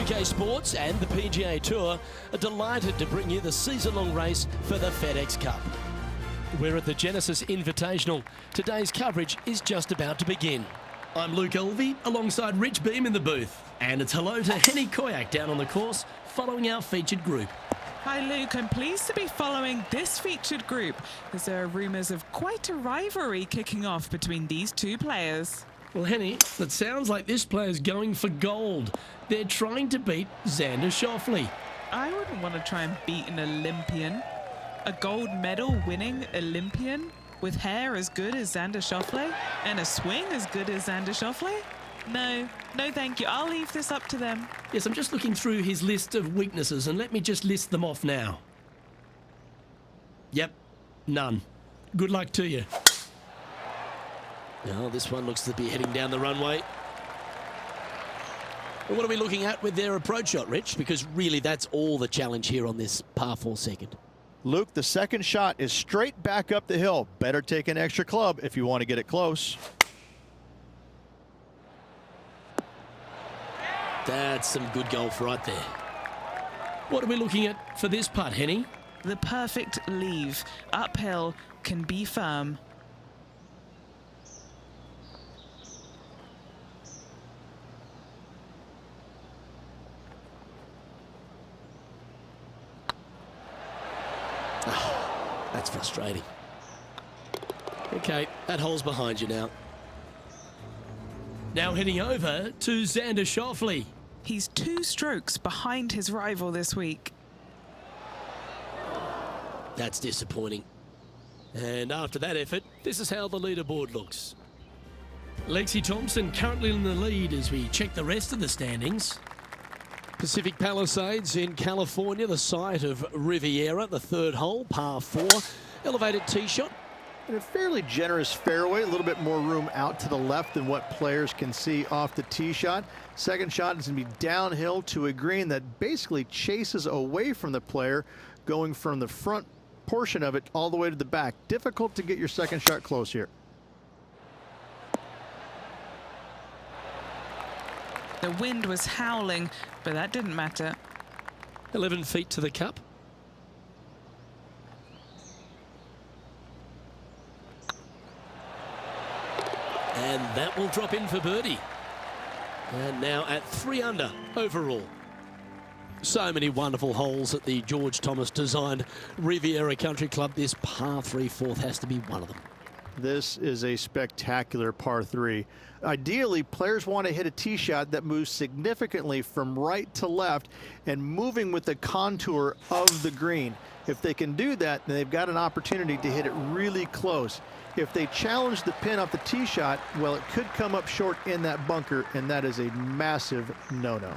2K Sports and the PGA Tour are delighted to bring you the season-long race for the FedEx Cup. We're at the Genesis Invitational. Today's coverage is just about to begin. I'm Luke Elvey, alongside Rich Beam in the booth. And it's hello to Henny Koyak down on the course, following our featured group. Hi Luke, I'm pleased to be following this featured group, as there are rumours of quite a rivalry kicking off between these two players. Well, Henny, it sounds like this player's going for gold. They're trying to beat Xander Schauffele. I wouldn't want to try and beat an Olympian. A gold medal winning Olympian with hair as good as Xander Schauffele and a swing as good as Xander Schauffele? No thank you. I'll leave this up to them. Yes, I'm just looking through his list of weaknesses, and let me just list them off now. Yep, none. Good luck to you. Now, this one looks to be heading down the runway. Well, what are we looking at with their approach shot, Rich? Because really, that's all the challenge here on this par 4 second. Luke, the second shot is straight back up the hill. Better take an extra club if you want to get it close. That's some good golf right there. What are we looking at for this putt, Henny? The perfect leave. Uphill, can be firm. Oh, that's frustrating. Okay, that hole's behind you now. Now heading over to Xander Schauffele. He's 2 strokes behind his rival this week. That's disappointing. And after that effort, this is how the leaderboard looks. Lexi Thompson currently in the lead as we check the rest of the standings. Pacific Palisades in California, the site of Riviera, the third hole, par 4. Elevated tee shot. And a fairly generous fairway, a little bit more room out to the left than what players can see off the tee shot. Second shot is going to be downhill to a green that basically chases away from the player, going from the front portion of it all the way to the back. Difficult to get your second shot close here. The wind was howling, but that didn't matter. 11 feet to the cup. And that will drop in for birdie. And now at 3 under overall. So many wonderful holes at the George Thomas designed Riviera Country Club. This par 3 fourth has to be one of them. This is a spectacular par 3. Ideally, players want to hit a tee shot that moves significantly from right to left and moving with the contour of the green. If they can do that, then they've got an opportunity to hit it really close. If they challenge the pin off the tee shot, well, it could come up short in that bunker, and that is a massive no-no.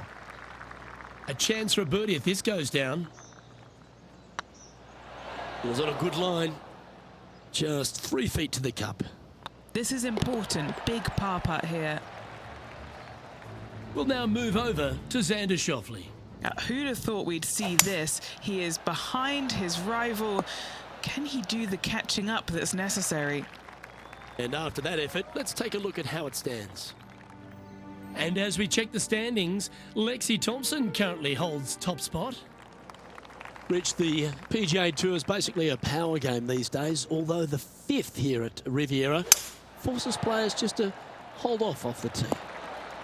A chance for a birdie if this goes down. It was on a good line. Just 3 feet to the cup. This is important. Big par putt here. We'll now move over to Xander Schauffele. Who'd have thought we'd see this? He is behind his rival. Can he do the catching up that's necessary? And after that effort, let's take a look at how it stands. And as we check the standings, Lexi Thompson currently holds top spot. Rich, the PGA Tour is basically a power game these days, although the 5th here at Riviera forces players just to hold off the tee.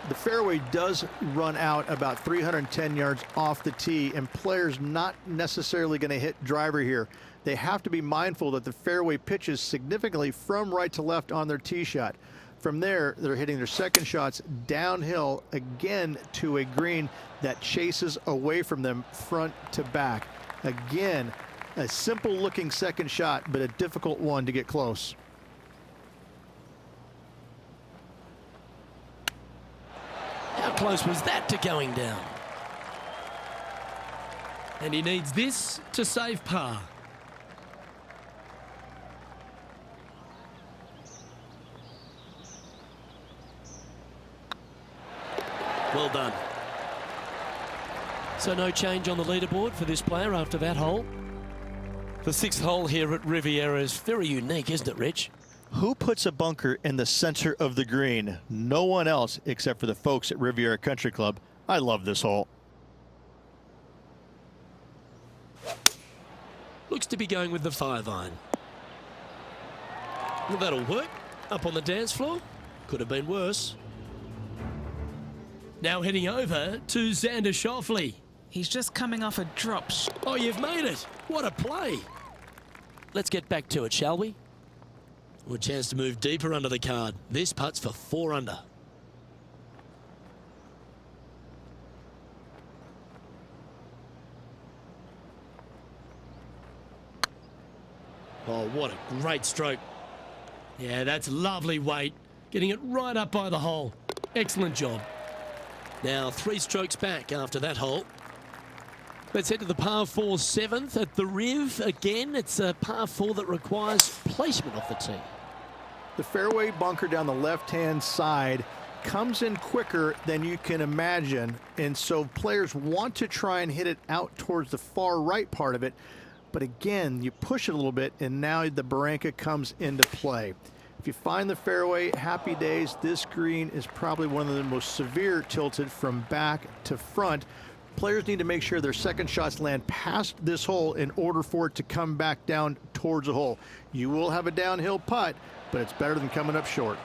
The fairway does run out about 310 yards off the tee, and players not necessarily going to hit driver here. They have to be mindful that the fairway pitches significantly from right to left on their tee shot. From there, they're hitting their second shots downhill again to a green that chases away from them front to back. Again, a simple looking second shot, but a difficult one to get close. How close was that to going down? And he needs this to save par. Well done. So no change on the leaderboard for this player after that hole. The 6th hole here at Riviera is very unique, isn't it, Rich? Who puts a bunker in the center of the green? No one else except for the folks at Riviera Country Club. I love this hole. Looks to be going with the 5-iron. Well, that'll work. Up on the dance floor. Could have been worse. Now heading over to Xander Schauffele. He's just coming off a drop shot. Oh, you've made it. What a play. Let's get back to it, shall we? Well, a chance to move deeper under the card. This putt's for 4 under. Oh, what a great stroke. Yeah, that's lovely weight. Getting it right up by the hole. Excellent job. Now 3 strokes back after that hole. Let's head to the par 4 7th at the Riv. Again, it's a par 4 that requires placement off the tee. The fairway bunker down the left-hand side comes in quicker than you can imagine, and so players want to try and hit it out towards the far right part of it. But again, you push it a little bit, and now the barranca comes into play. If you find the fairway, happy days. This green is probably one of the most severe tilted from back to front. Players need to make sure their second shots land past this hole in order for it to come back down towards the hole. You will have a downhill putt, but it's better than coming up short.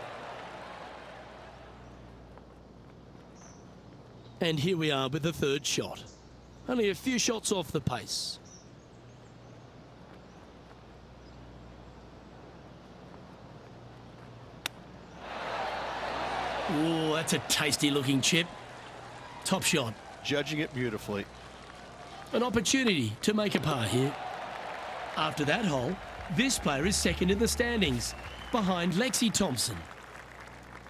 And here we are with the 3rd shot. Only a few shots off the pace. Oh, that's a tasty looking chip. Top shot. Judging it beautifully. An opportunity to make a par here. After that hole, this player is second in the standings, behind Lexi Thompson.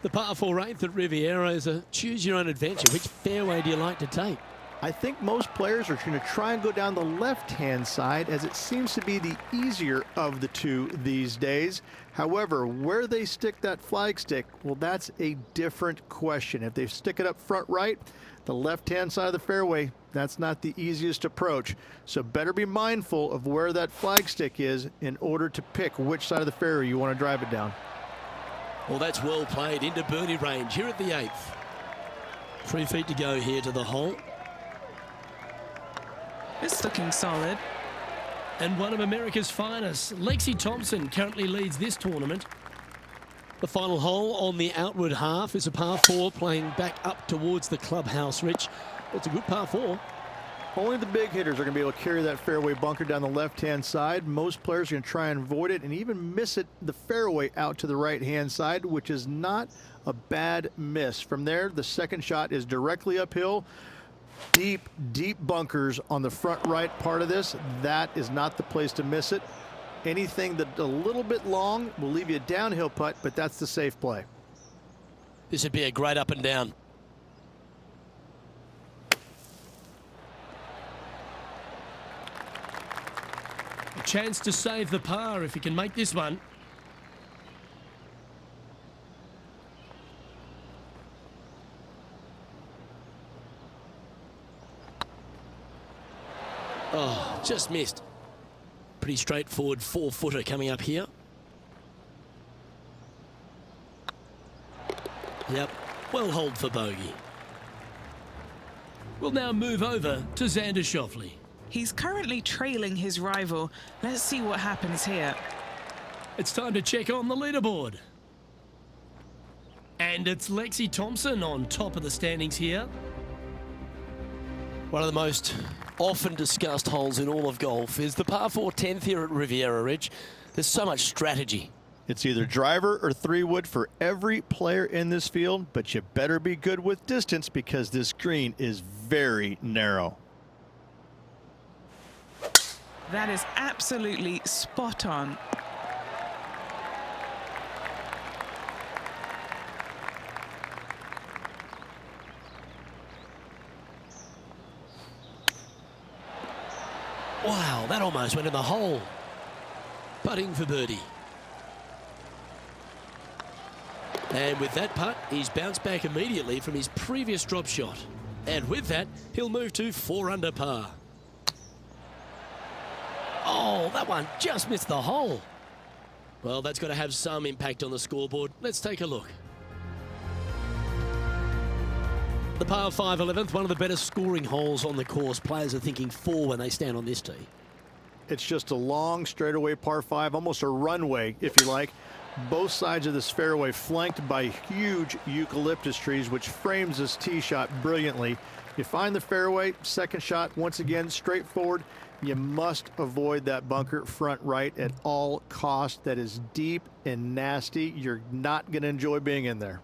The par 4 8th at Riviera is a choose-your-own-adventure. Which fairway do you like to take? I think most players are going to try and go down the left-hand side, as it seems to be the easier of the two these days. However, where they stick that flag stick, well, that's a different question. If they stick it up front right, the left-hand side of the fairway, that's not the easiest approach. So better be mindful of where that flag stick is in order to pick which side of the fairway you want to drive it down. Well, that's well played into birdie range here at the 8th. 3 feet to go here to the hole. It's looking solid. And one of America's finest, Lexi Thompson, currently leads this tournament. The final hole on the outward half is a par 4 playing back up towards the clubhouse, Rich. It's a good par 4. Only the big hitters are going to be able to carry that fairway bunker down the left-hand side. Most players are going to try and avoid it and even miss it the fairway out to the right-hand side, which is not a bad miss. From there, the second shot is directly uphill. Deep, deep bunkers on the front right part of this. That is not the place to miss it. Anything that a little bit long will leave you a downhill putt, but that's the safe play. This would be a great up and down. A chance to save the par if he can make this one. Oh, just missed. Pretty straightforward 4-footer coming up here. Yep, well hold for bogey. We'll now move over to Xander Schauffele. He's currently trailing his rival. Let's see what happens here. It's time to check on the leaderboard. And it's Lexi Thompson on top of the standings here. One of the most often discussed holes in all of golf is the par 4 10th here at Riviera Ridge. There's so much strategy. It's either driver or 3-wood for every player in this field, but you better be good with distance because this green is very narrow. That is absolutely spot on. Wow, that almost went in the hole. Putting for birdie. And with that putt, he's bounced back immediately from his previous drop shot. And with that, he'll move to 4 under par. Oh, that one just missed the hole. Well, that's got to have some impact on the scoreboard. Let's take a look. The par 5 11th, one of the better scoring holes on the course. Players are thinking 4 when they stand on this tee. It's just a long straightaway par 5, almost a runway, if you like. Both sides of this fairway flanked by huge eucalyptus trees, which frames this tee shot brilliantly. You find the fairway, second shot, once again, straightforward. You must avoid that bunker front right at all costs. That is deep and nasty. You're not going to enjoy being in there.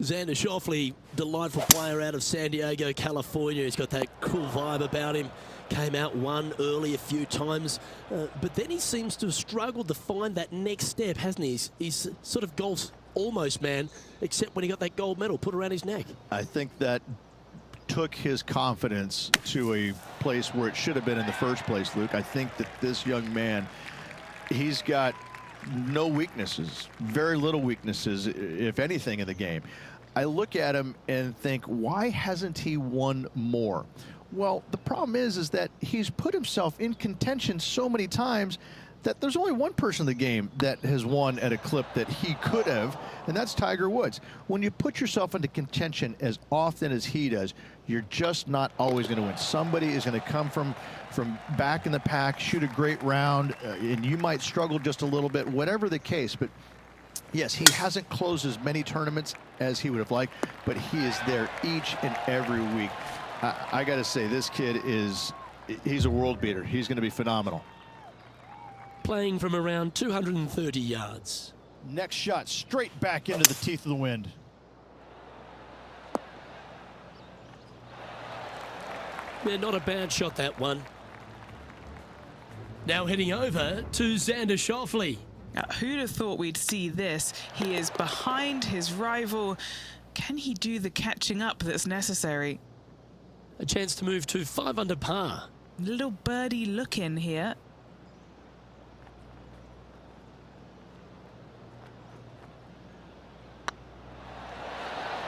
Xander Schauffele, delightful player out of San Diego, California. He's got that cool vibe about him. Came out, won early a few times, but then he seems to have struggled to find that next step, hasn't he? He's sort of golf's almost man, except when he got that gold medal put around his neck. I think that took his confidence to a place where it should have been in the first place, Luke. I think that this young man, he's got no weaknesses, very little weaknesses, if anything, in the game. I look at him and think, why hasn't he won more? Well, the problem is that he's put himself in contention so many times that there's only one person in the game that has won at a clip that he could have, and that's Tiger Woods. When you put yourself into contention as often as he does, you're just not always going to win. Somebody is going to come from back in the pack, shoot a great round, and you might struggle just a little bit, whatever the case. But yes, he hasn't closed as many tournaments as he would have liked, but he is there each and every week. I got to say, this kid he's a world beater. He's going to be phenomenal. Playing from around 230 yards. Next shot, straight back into the teeth of the wind. Yeah, not a bad shot, that one. Now heading over to Xander Schauffele. Now, who'd have thought we'd see this? He is behind his rival. Can he do the catching up that's necessary? A chance to move to 5 under par. Little birdie look in here.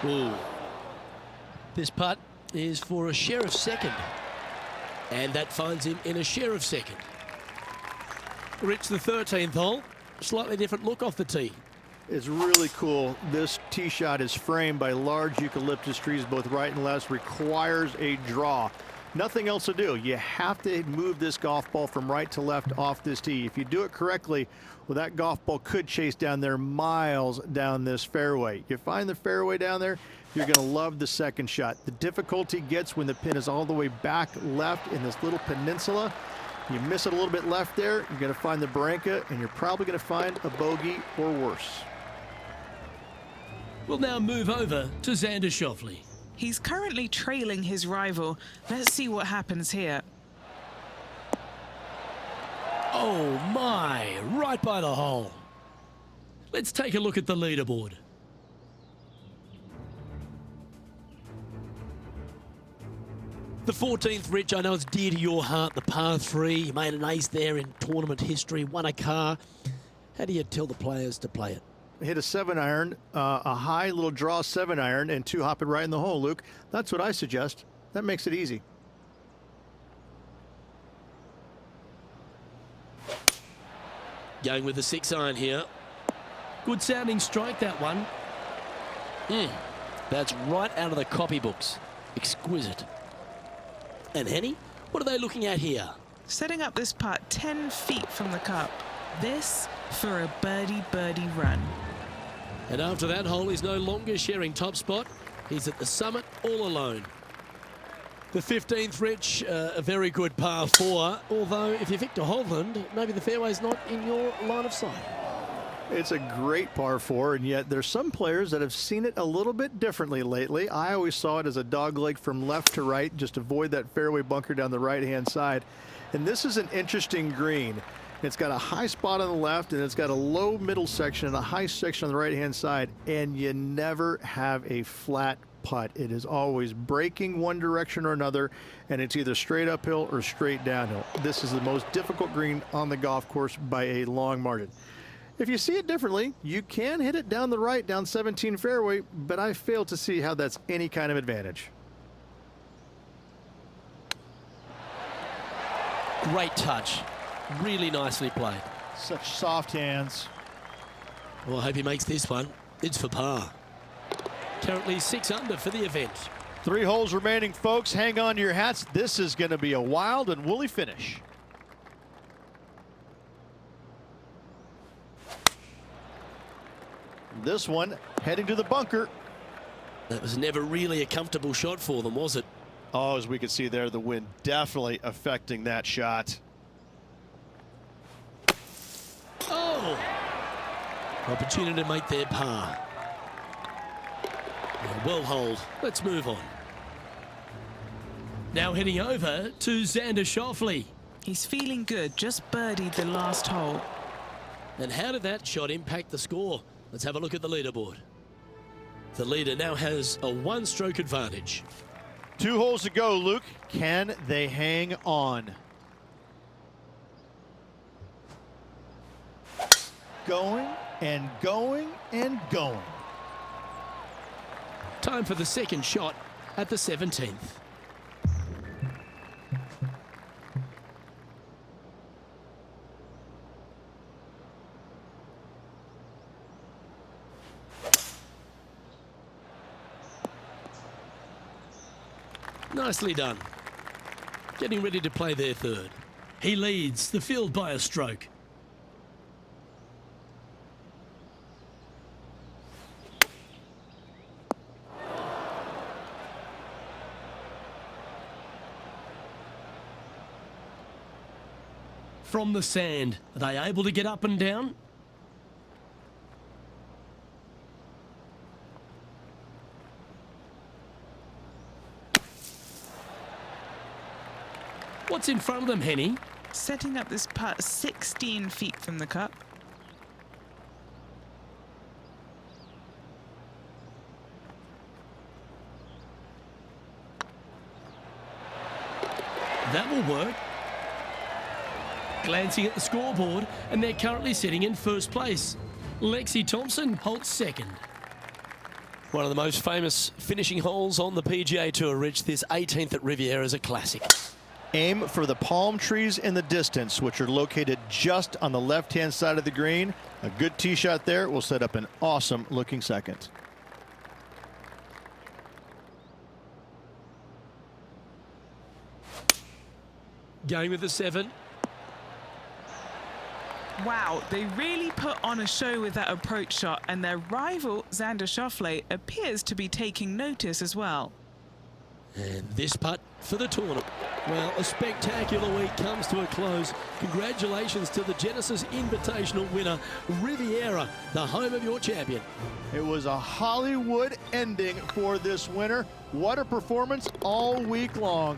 Ooh. This putt is for a share of second. And that finds him in a share of second. Rich, the 13th hole. Slightly different look off the tee. It's really cool. This tee shot is framed by large eucalyptus trees, both right and left. Requires a draw. Nothing else to do. You have to move this golf ball from right to left off this tee. If you do it correctly, well, that golf ball could chase down there miles down this fairway. You find the fairway down there, you're going to love the second shot. The difficulty gets when the pin is all the way back left in this little peninsula. You miss it a little bit left there, you're going to find the barranca, and you're probably going to find a bogey or worse. We'll now move over to Xander Schauffele. He's currently trailing his rival. Let's see what happens here. Oh my, right by the hole. Let's take a look at the leaderboard. The 14th, Rich, I know it's dear to your heart, the par 3. You made an ace there in tournament history, won a car. How do you tell the players to play it? Hit a 7-iron, a high little draw 7-iron, and 2 hop it right in the hole, Luke. That's what I suggest. That makes it easy. Going with the 6-iron here. Good sounding strike, that one. That's right out of the copybooks. Exquisite. And Henny, what are they looking at here? Setting up this putt 10 feet from the cup. This for a birdie run. And after that hole, he's no longer sharing top spot. He's at the summit all alone. The 15th, Rich, a very good par 4. Although, if you're Victor Hovland, maybe the fairway's not in your line of sight. It's a great par 4, and yet there's some players that have seen it a little bit differently lately. I always saw it as a dogleg from left to right. Just avoid that fairway bunker down the right-hand side. And this is an interesting green. It's got a high spot on the left, and it's got a low middle section and a high section on the right-hand side, and you never have a flat putt. It is always breaking one direction or another, and it's either straight uphill or straight downhill. This is the most difficult green on the golf course by a long margin. If you see it differently, you can hit it down the right, down 17 fairway, but I fail to see how that's any kind of advantage. Great touch. Really nicely played. Such soft hands. Well, I hope he makes this one. It's for par. Currently 6 under for the event. 3 holes remaining, folks. Hang on to your hats. This is going to be a wild and woolly finish. This one heading to the bunker. That was never really a comfortable shot for them, was it? Oh, as we can see there, the wind definitely affecting that shot. Oh! Opportunity to make their par. Well hold. Let's move on. Now heading over to Xander Schauffele. He's feeling good, just birdied the last hole. And how did that shot impact the score? Let's have a look at the leaderboard. The leader now has a one-stroke advantage. 2 holes to go, Luke. Can they hang on? Going and going and going. Time for the second shot at the 17th. Nicely done. Getting ready to play their third. He leads the field by a stroke. From the sand, are they able to get up and down? What's in front of them, Henny? Setting up this putt 16 feet from the cup. That will work. Glancing at the scoreboard, and they're currently sitting in first place. Lexi Thompson holds second. One of the most famous finishing holes on the PGA Tour, Rich. This 18th at Riviera is a classic. Aim for the palm trees in the distance, which are located just on the left-hand side of the green. A good tee shot there will set up an awesome looking second. Going with the 7. Wow, they really put on a show with that approach shot, and their rival, Xander Schauffele, appears to be taking notice as well. And this putt for the tournament. Well, a spectacular week comes to a close. Congratulations to the Genesis Invitational winner, Riviera, the home of your champion. It was a Hollywood ending for this winner. What a performance all week long.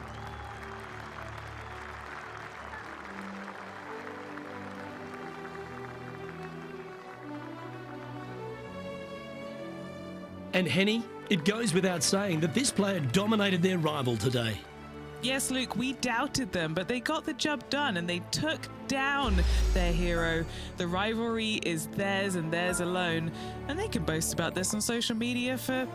And Henny, it goes without saying that this player dominated their rival today. Yes, Luke, we doubted them, but they got the job done and they took down their hero. The rivalry is theirs and theirs alone, and they can boast about this on social media for